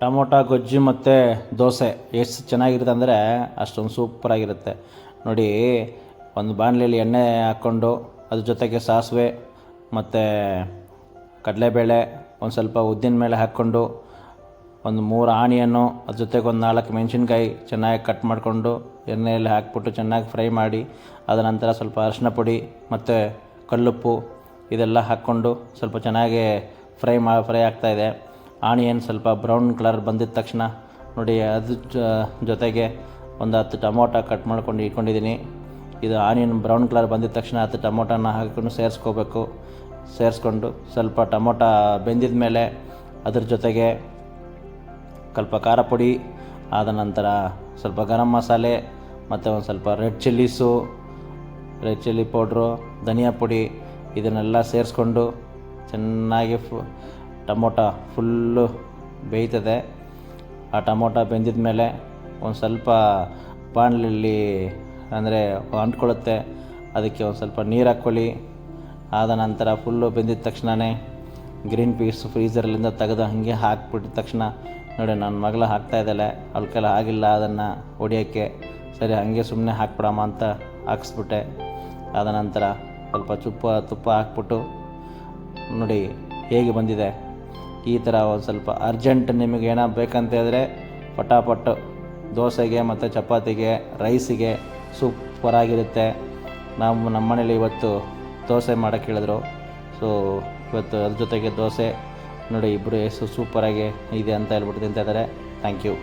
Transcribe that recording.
Tomato ಗೊಜ್ಜು ಮತ್ತು ದೋಸೆ ಎಷ್ಟು ಚೆನ್ನಾಗಿರುತ್ತೆ ಅಂದರೆ ಅಷ್ಟೊಂದು ಸೂಪರಾಗಿರುತ್ತೆ ನೋಡಿ. ಒಂದು ಬಾಣಲೆಯಲ್ಲಿ ಎಣ್ಣೆ ಹಾಕ್ಕೊಂಡು ಅದ್ರ ಜೊತೆಗೆ ಸಾಸಿವೆ ಮತ್ತು ಕಡಲೆಬೇಳೆ, ಒಂದು ಸ್ವಲ್ಪ ಉದ್ದಿನ ಬೇಳೆ ಹಾಕ್ಕೊಂಡು, ಒಂದು 3 ಆನಿಯನ್ನು, ಅದ್ರ ಜೊತೆಗೆ ಒಂದು 4 ಮೆಣಸಿನ್ಕಾಯಿ ಚೆನ್ನಾಗಿ ಕಟ್ ಮಾಡಿಕೊಂಡು ಎಣ್ಣೆಯಲ್ಲಿ ಹಾಕ್ಬಿಟ್ಟು ಚೆನ್ನಾಗಿ ಫ್ರೈ ಮಾಡಿ, ಅದ ನಂತರ ಸ್ವಲ್ಪ ಅರಿಶಿನ ಪುಡಿ ಮತ್ತು ಕಲ್ಲುಪ್ಪು ಇದೆಲ್ಲ ಹಾಕ್ಕೊಂಡು ಸ್ವಲ್ಪ ಚೆನ್ನಾಗಿ ಫ್ರೈ ಆಗ್ತಾಯಿದೆ. ಆನಿಯನ್ ಸ್ವಲ್ಪ ಬ್ರೌನ್ ಕಲರ್ ಬಂದಿದ ತಕ್ಷಣ ನೋಡಿ ಅದ್ರ ಜೊತೆಗೆ ಒಂದು 10 ಟೊಮೊಟೊ ಕಟ್ ಮಾಡ್ಕೊಂಡು ಇಟ್ಕೊಂಡಿದ್ದೀನಿ. ಇದು ಆನಿಯನ್ ಬ್ರೌನ್ ಕಲರ್ ಬಂದಿದ ತಕ್ಷಣ 10 ಟೊಮೊಟೊನ ಹಾಕಿಕೊಂಡು ಸೇರಿಸ್ಕೊಂಡು ಸ್ವಲ್ಪ ಟೊಮೊಟೊ ಬೆಂದಿದ ಮೇಲೆ ಅದ್ರ ಜೊತೆಗೆ ಸ್ವಲ್ಪ ಖಾರ ಪುಡಿ, ಆದ ನಂತರ ಸ್ವಲ್ಪ ಗರಂ ಮಸಾಲೆ ಮತ್ತು ಒಂದು ಸ್ವಲ್ಪ ರೆಡ್ ಚಿಲ್ಲಿ ಪೌಡ್ರು, ಧನಿಯಾ ಪುಡಿ ಇದನ್ನೆಲ್ಲ ಸೇರಿಸ್ಕೊಂಡು ಚೆನ್ನಾಗಿ ಟೊಮೊಟೊ ಫುಲ್ಲು ಬೇಯ್ತದೆ. ಆ ಟೊಮೊಟೊ ಬೆಂದಿದ ಮೇಲೆ ಒಂದು ಸ್ವಲ್ಪ ಬಾಣಲೆಯಲ್ಲಿ ಅಂದರೆ ಅಂಟ್ಕೊಳ್ಳುತ್ತೆ, ಅದಕ್ಕೆ ಒಂದು ಸ್ವಲ್ಪ ನೀರು ಹಾಕ್ಕೊಳ್ಳಿ. ಆದ ನಂತರ ಫುಲ್ಲು ಬೆಂದಿದ ತಕ್ಷಣವೇ ಗ್ರೀನ್ ಪೀಸ್ ಫ್ರೀಝರ್ಲಿಂದ ತೆಗೆದು ಹಾಗೆ ಹಾಕ್ಬಿಟ್ಟಿದ ತಕ್ಷಣ ನೋಡಿ ನನ್ನ ಮಗಳು ಹಾಕ್ತಾಯಿದ್ದಾಳೆ, ಅವಳ ಕೈಲಿ ಆಗಿಲ್ಲ ಅದನ್ನು ಹೊಡಿಯೋಕ್ಕೆ. ಸರಿ ಹಾಗೆ ಸುಮ್ಮನೆ ಹಾಕ್ಬಿಡಮ್ಮ ಅಂತ ಹಾಕಿಸ್ಬಿಟ್ಟೆ. ಆದ ನಂತರ ಸ್ವಲ್ಪ ತುಪ್ಪ ಹಾಕ್ಬಿಟ್ಟು ನೋಡಿ ಹೇಗೆ ಬಂದಿದೆ. ಈ ಥರ ಒಂದು ಸ್ವಲ್ಪ ಅರ್ಜೆಂಟ್ ನಿಮಗೆ ಏನೋ ಬೇಕಂತ ಹೇಳಿದ್ರೆ ಪಟಾಪಟ್ ದೋಸೆಗೆ ಮತ್ತು ಚಪಾತಿಗೆ, ರೈಸಿಗೆ ಸೂಪರಾಗಿರುತ್ತೆ. ನಮ್ಮ ಮನೇಲಿ ಇವತ್ತು ದೋಸೆ ಮಾಡೋಕ್ಕೆ ಹೇಳಿದ್ರು. ಸೊ ಇವತ್ತು ಅದ್ರ ಜೊತೆಗೆ ದೋಸೆ ನೋಡಿ ಇಬ್ಬರು ಎಷ್ಟು ಸೂಪರಾಗಿ ಇದೆ ಅಂತ ಹೇಳ್ಬಿಟ್ಟು ತಿಂತಾಯಿದ್ದಾರೆ. Thank you.